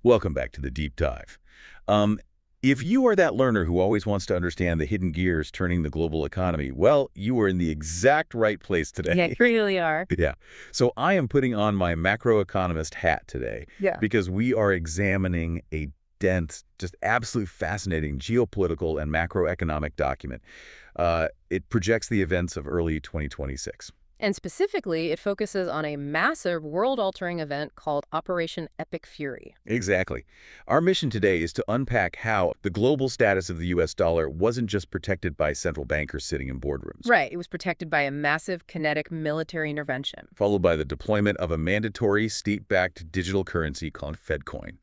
Welcome back to the deep dive. Um, if you are that learner who always wants to understand the hidden gears turning the global economy, well, you are in the exact right place Yeah, today. you really are. Yeah. So I am putting on my macroeconomist hat today Yeah. because we are examining a dense, just absolutely fascinating geopolitical and macroeconomic document. It projects the events of early 2026. And specifically, it focuses on a massive world-altering event called Operation Epic Fury. Exactly. Our mission today is to unpack how the global status of the U.S. dollar wasn't just protected by central bankers sitting in boardrooms, Right, it was protected by a massive kinetic military intervention. followed by the deployment of a mandatory state-backed digital currency called FedCoin.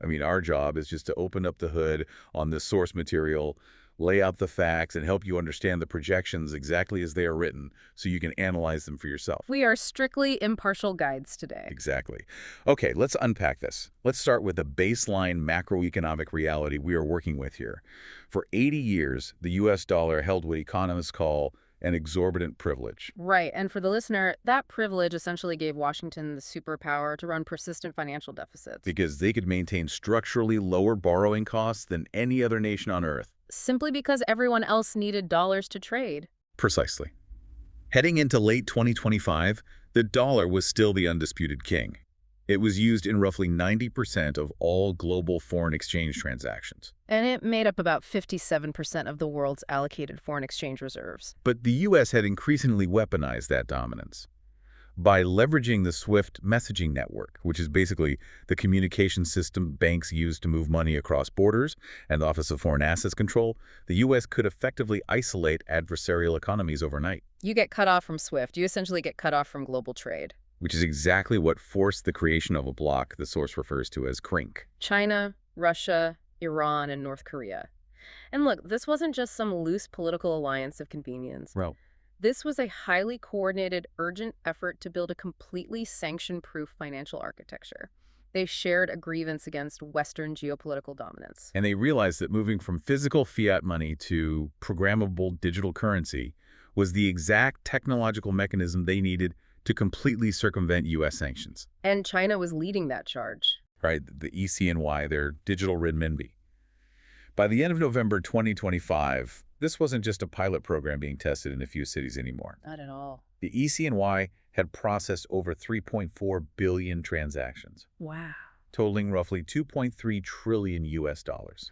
I mean, our job is just to open up the hood on this source material, lay out the facts, and help you understand the projections exactly as they are written so you can analyze them for yourself. We are strictly impartial guides today. Exactly. Okay, let's unpack this. Let's start with the baseline macroeconomic reality we are working with here. For 80 years, the U.S. dollar held what economists call an exorbitant privilege Right, and for the listener, that privilege essentially gave Washington the superpower to run persistent financial deficits. because they could maintain structurally lower borrowing costs than any other nation on Earth. Simply because everyone else needed dollars to trade. Precisely. Heading into late 2025, the dollar was still the undisputed king. It was used in roughly 90% of all global foreign exchange transactions. And it made up about 57% of the world's allocated foreign exchange reserves. But the U.S. had increasingly weaponized that dominance. By leveraging the SWIFT messaging network, which is basically the communication system banks use to move money across borders, and the Office of Foreign Assets Control, the U.S. could effectively isolate adversarial economies overnight, You get cut off from SWIFT. You essentially get cut off from global trade. which is exactly what forced the creation of a bloc the source refers to as CRINC. China, Russia, Iran, and North Korea. And look, this wasn't just some loose political alliance of convenience. Well, This was a highly coordinated, urgent effort to build a completely sanction-proof financial architecture. They shared a grievance against Western geopolitical dominance. and they realized that moving from physical fiat money to programmable digital currency was the exact technological mechanism they needed to completely circumvent U.S. sanctions. And China was leading that charge. Right? The ECNY, their digital renminbi. By the end of November 2025, this wasn't just a pilot program being tested in a few cities anymore. Not at all. The ECNY had processed over 3.4 billion transactions, Wow. totaling roughly 2.3 trillion US dollars.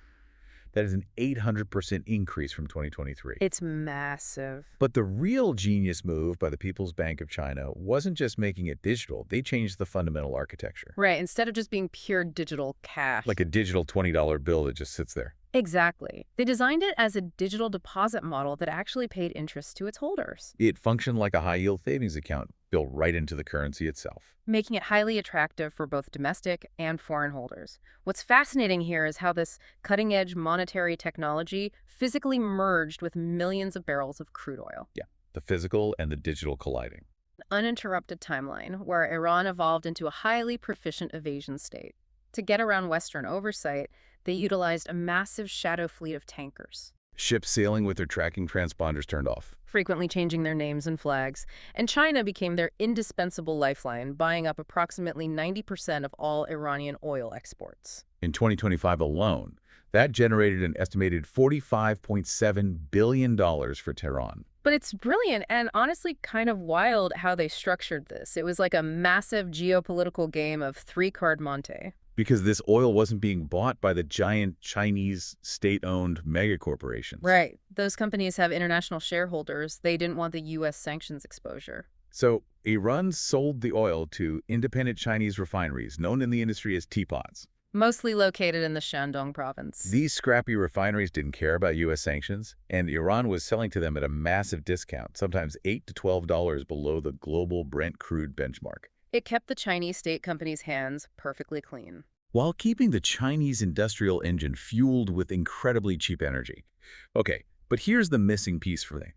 That is an 800% increase from 2023. It's massive. But the real genius move by the People's Bank of China wasn't just making it digital. They changed the fundamental architecture. Right, instead of just being pure digital cash. Like a digital $20 bill that just sits there. Exactly. They designed it as a digital deposit model that actually paid interest to its holders, It functioned like a high-yield savings account built right into the currency itself. making it highly attractive for both domestic and foreign holders. What's fascinating here is how this cutting-edge monetary technology physically merged with millions of barrels of crude oil. Yeah, the physical and the digital colliding. An uninterrupted timeline where Iran evolved into a highly proficient evasion state. To get around Western oversight, they utilized a massive shadow fleet of tankers, Ships sailing with their tracking transponders turned off. frequently changing their names and flags, and China became their indispensable lifeline, buying up approximately 90% of all Iranian oil exports. In 2025 alone, that generated an estimated $45.7 billion for Tehran. But it's brilliant and honestly kind of wild how they structured this. It was like a massive geopolitical game of three-card Monte. Because this oil wasn't being bought by the giant Chinese state-owned megacorporations. Right. Those companies have international shareholders. They didn't want the U.S. sanctions exposure. So Iran sold the oil to independent Chinese refineries, known in the industry as teapots. Mostly located in the Shandong province. These scrappy refineries didn't care about U.S. sanctions, and Iran was selling to them at a massive discount, sometimes $8 to $12 below the global Brent crude benchmark, It kept the Chinese state company's hands perfectly clean. while keeping the Chinese industrial engine fueled with incredibly cheap energy. Okay, but here's the missing piece for me.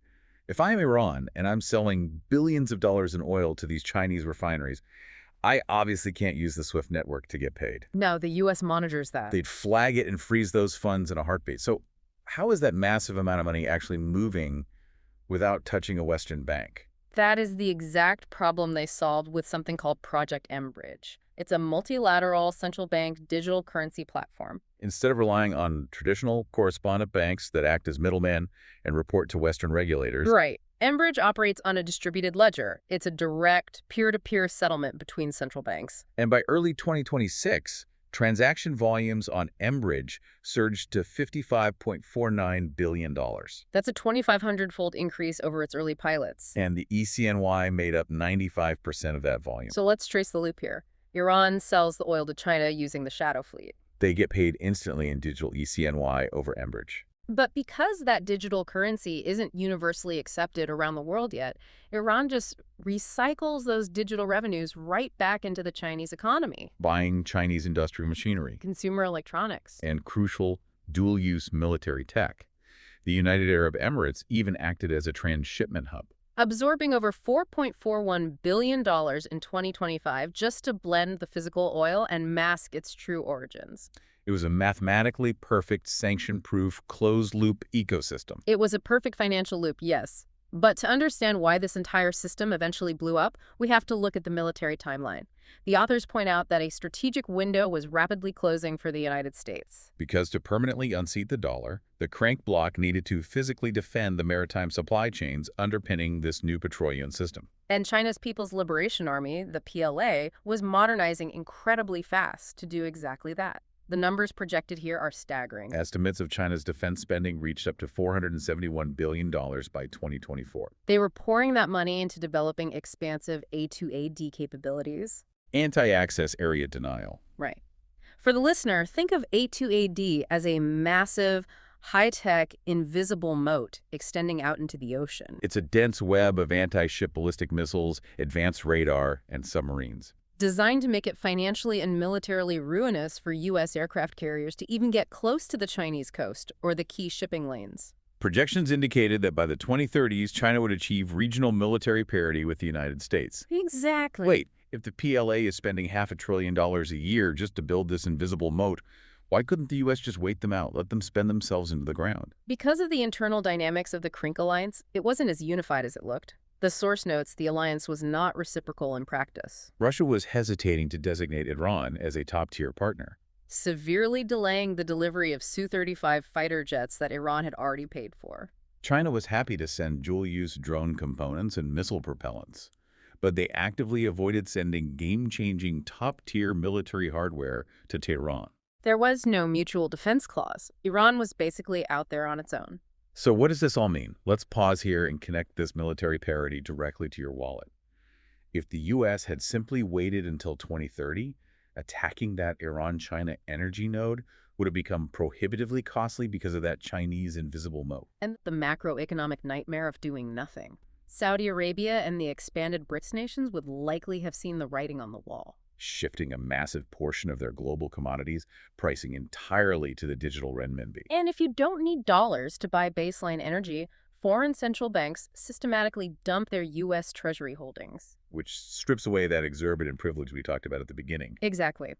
If I'm Iran and I'm selling billions of dollars in oil to these Chinese refineries, I obviously can't use the SWIFT network to get paid. No, the U.S. monitors that. They'd flag it and freeze those funds in a heartbeat. So how is that massive amount of money actually moving without touching a Western bank? That is the exact problem they solved with something called Project M-Bridge. It's a multilateral central bank digital currency platform. Instead of relying on traditional correspondent banks that act as middlemen and report to Western regulators, Right. Enbridge operates on a distributed ledger. It's a direct, peer-to-peer settlement between central banks. and by early 2026, transaction volumes on Enbridge surged to $55.49 billion. That's a 2,500-fold increase over its early pilots. And the ECNY made up 95% of that volume. So let's trace the loop here. Iran sells the oil to China using the shadow fleet. They get paid instantly in digital ECNY over Enbridge. But because that digital currency isn't universally accepted around the world yet, Iran just recycles those digital revenues right back into the Chinese economy. Buying Chinese industrial machinery Consumer electronics. and crucial dual-use military tech. The United Arab Emirates even acted as a transshipment hub. Absorbing over $4.41 billion in 2025 just to blend the physical oil and mask its true origins. It was a mathematically perfect, sanction-proof, closed-loop ecosystem. It was a perfect financial loop, yes. But to understand why this entire system eventually blew up, we have to look at the military timeline. The authors point out that a strategic window was rapidly closing for the United States. Because to permanently unseat the dollar, the crank block needed to physically defend the maritime supply chains underpinning this new petroleum system. And China's People's Liberation Army, the PLA, was modernizing incredibly fast to do exactly that. The numbers projected here are staggering. Estimates of China's defense spending reached up to $471 billion by 2024. They were pouring that money into developing expansive A2AD capabilities. Anti-access area denial. Right. For the listener, think of A2AD as a massive, high-tech, invisible moat extending out into the ocean. It's a dense web of anti-ship ballistic missiles, advanced radar, and submarines. Designed to make it financially and militarily ruinous for U.S. aircraft carriers to even get close to the Chinese coast or the key shipping lanes. Projections indicated that by the 2030s, China would achieve regional military parity with the United States. Exactly. Wait, if the PLA is spending $500 billion a year just to build this invisible moat, why couldn't the U.S. just wait them out, let them spend themselves into the ground? Because of the internal dynamics of the CRINC alliance, it wasn't as unified as it looked. The source notes the alliance was not reciprocal in practice, Russia was hesitating to designate Iran as a top-tier partner. severely delaying the delivery of Su-35 fighter jets that Iran had already paid for. China was happy to send dual-use drone components and missile propellants, but they actively avoided sending game-changing top-tier military hardware to Tehran. There was no mutual defense clause. Iran was basically out there on its own. So what does this all mean? Let's pause here and connect this military parity directly to your wallet. If the U.S. had simply waited until 2030, attacking that Iran-China energy node would have become prohibitively costly because of that Chinese invisible moat. And the macroeconomic nightmare of doing nothing. Saudi Arabia and the expanded BRICS nations would likely have seen the writing on the wall. Shifting a massive portion of their global commodities pricing entirely to the digital renminbi. And if you don't need dollars to buy baseline energy, foreign central banks systematically dump their U.S. Treasury holdings. Which strips away that exorbitant privilege we talked about at the beginning. Exactly.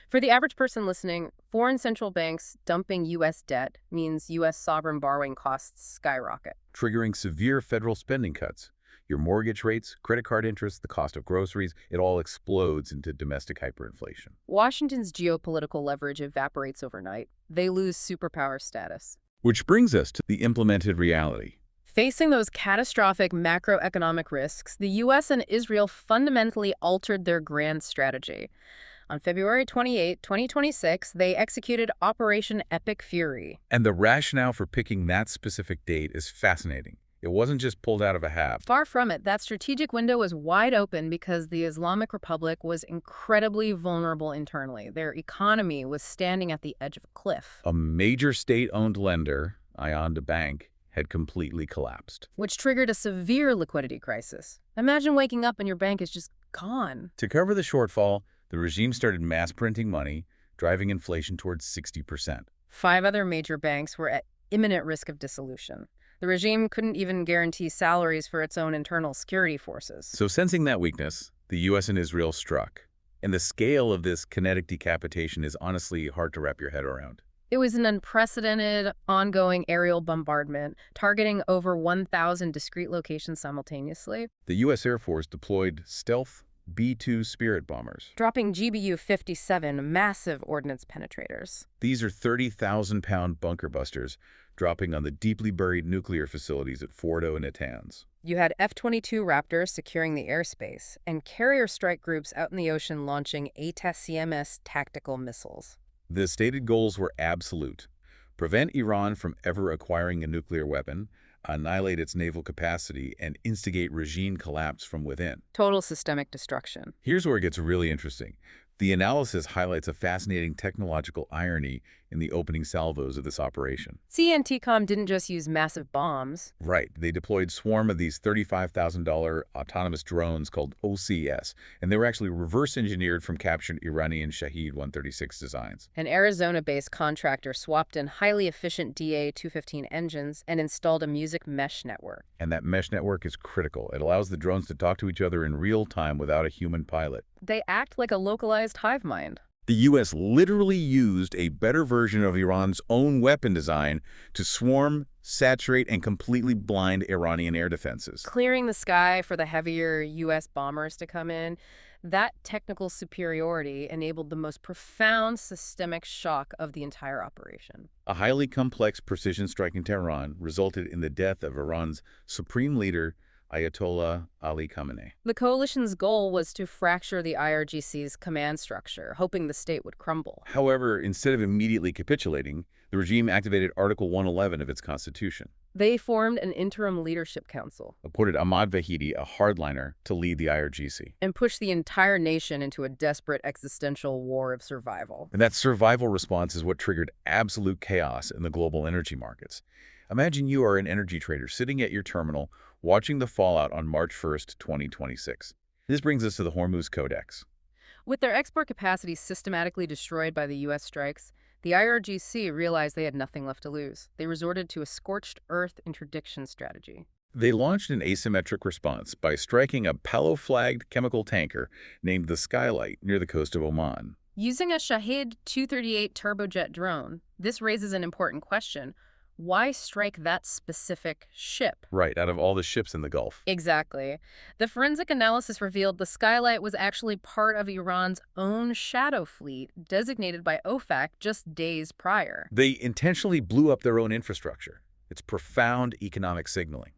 For the average person listening, foreign central banks dumping U.S. debt means U.S. sovereign borrowing costs skyrocket, Triggering severe federal spending cuts. Your mortgage rates, credit card interest, the cost of groceries, it all explodes into domestic hyperinflation. Washington's geopolitical leverage evaporates overnight. They lose superpower status. Which brings us to the implemented reality. Facing those catastrophic macroeconomic risks, the U.S. and Israel fundamentally altered their grand strategy. On February 28, 2026, they executed Operation Epic Fury. And the rationale for picking that specific date is fascinating. It wasn't just pulled out of a hat. Far from it, that strategic window was wide open because the Islamic Republic was incredibly vulnerable internally. Their economy was standing at the edge of a cliff, A major state-owned lender, Ayanda Bank, had completely collapsed. which triggered a severe liquidity crisis. Imagine waking up and your bank is just gone. To cover the shortfall, the regime started mass printing money, driving inflation towards 60%. 5 other major banks were at imminent risk of dissolution. The regime couldn't even guarantee salaries for its own internal security forces. So sensing that weakness, the U.S. and Israel struck. And the scale of this kinetic decapitation is honestly hard to wrap your head around. It was an unprecedented, ongoing aerial bombardment, targeting over 1,000 discrete locations simultaneously. The U.S. Air Force deployed stealth B-2 Spirit bombers. dropping GBU-57 massive ordnance penetrators. These are 30,000-pound bunker busters dropping on the deeply buried nuclear facilities at Fordo and Natanz. You had F-22 Raptors securing the airspace, and carrier strike groups out in the ocean launching ATACMS tactical missiles. The stated goals were absolute: prevent Iran from ever acquiring a nuclear weapon, annihilate its naval capacity, and instigate regime collapse from within. Total systemic destruction. Here's where it gets really interesting. The analysis highlights a fascinating technological irony in the opening salvos of this operation. CNTCOM didn't just use massive bombs. Right. They deployed a swarm of these $35,000 autonomous drones called OCS, and they were actually reverse engineered from captured Iranian Shahed 136 designs. An Arizona-based contractor swapped in highly efficient DA-215 engines and installed a music mesh network. And that mesh network is critical. It allows the drones to talk to each other in real time without a human pilot. They act like a localized hive mind. The U.S. literally used a better version of Iran's own weapon design to swarm, saturate, and completely blind Iranian air defenses. Clearing the sky for the heavier U.S. bombers to come in, that technical superiority enabled the most profound systemic shock of the entire operation. A highly complex precision strike in Tehran resulted in the death of Iran's supreme leader, Ayatollah Ali Khamenei. The coalition's goal was to fracture the IRGC's command structure, hoping the state would crumble. However, instead of immediately capitulating, the regime activated Article 111 of its constitution. They formed an interim leadership council Appointed Ahmad Vahidi, a hardliner, to lead the IRGC. and pushed the entire nation into a desperate existential war of survival. And that survival response is what triggered absolute chaos in the global energy markets. Imagine you are an energy trader sitting at your terminal watching the fallout on March 1st, 2026. This brings us to the Hormuz Codex. With their export capacity systematically destroyed by the U.S. strikes, the IRGC realized they had nothing left to lose. They resorted to a scorched earth interdiction strategy. They launched an asymmetric response by striking a Palo-flagged chemical tanker named the Skylight near the coast of Oman. Using a Shahed 238 turbojet drone, this raises an important question. Why strike that specific ship? Right, out of all the ships in the Gulf. Exactly. The forensic analysis revealed the Skylight was actually part of Iran's own shadow fleet, designated by OFAC just days prior. They intentionally blew up their own infrastructure. It's profound economic signaling.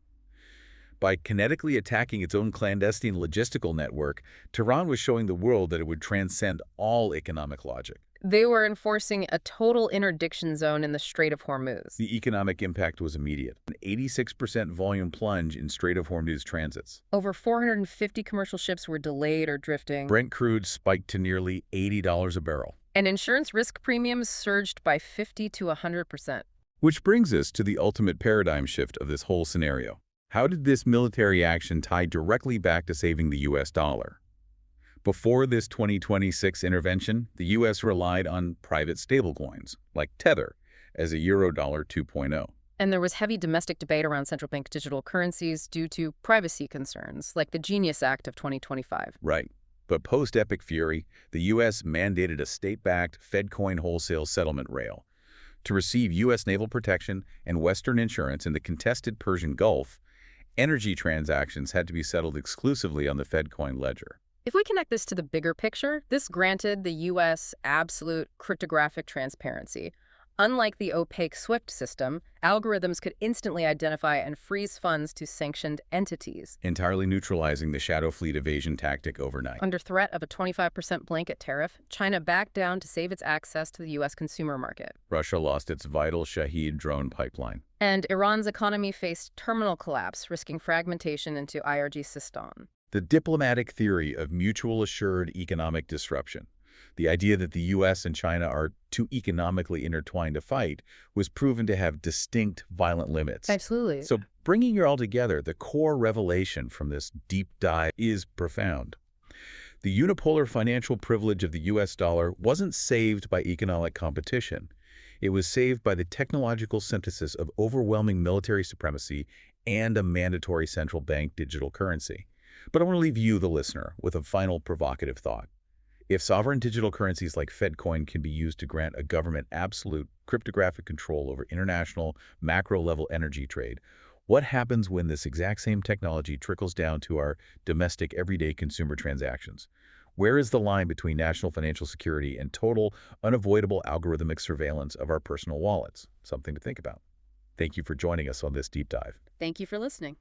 By kinetically attacking its own clandestine logistical network, Tehran was showing the world that it would transcend all economic logic. They were enforcing a total interdiction zone in the Strait of Hormuz. The economic impact was immediate. An 86% volume plunge in Strait of Hormuz transits. Over 450 commercial ships were delayed or drifting. Brent crude spiked to nearly $80 a barrel. And insurance risk premiums surged by 50 to 100%. Which brings us to the ultimate paradigm shift of this whole scenario. How did this military action tie directly back to saving the U.S. dollar? Before this 2026 intervention, the U.S. relied on private stablecoins, like Tether, as a Eurodollar 2.0. And there was heavy domestic debate around central bank digital currencies due to privacy concerns, like the Genius Act of 2025. Right. But post-Epic Fury, the U.S. mandated a state-backed FedCoin wholesale settlement rail. To receive U.S. naval protection and Western insurance in the contested Persian Gulf, energy transactions had to be settled exclusively on the FedCoin ledger. If we connect this to the bigger picture, this granted the U.S. absolute cryptographic transparency. Unlike the opaque SWIFT system, algorithms could instantly identify and freeze funds to sanctioned entities, Entirely neutralizing the shadow fleet evasion tactic overnight. under threat of a 25% blanket tariff. China backed down to save its access to the U.S. consumer market. Russia lost its vital Shahed drone pipeline. And Iran's economy faced terminal collapse, risking fragmentation into IRG-Sistan. The diplomatic theory of mutual assured economic disruption, the idea that the U.S. and China are too economically intertwined to fight, was proven to have distinct violent limits. Absolutely. So bringing it all together, the core revelation from this deep dive is profound. The unipolar financial privilege of the U.S. dollar wasn't saved by economic competition. It was saved by the technological synthesis of overwhelming military supremacy and a mandatory central bank digital currency. But I want to leave you, the listener, with a final provocative thought. If sovereign digital currencies like FedCoin can be used to grant a government absolute cryptographic control over international macro-level energy trade, What happens when this exact same technology trickles down to our domestic, everyday consumer transactions? Where is the line between national financial security and total, unavoidable algorithmic surveillance of our personal wallets? Something to think about. Thank you for joining us on this deep dive. Thank you for listening.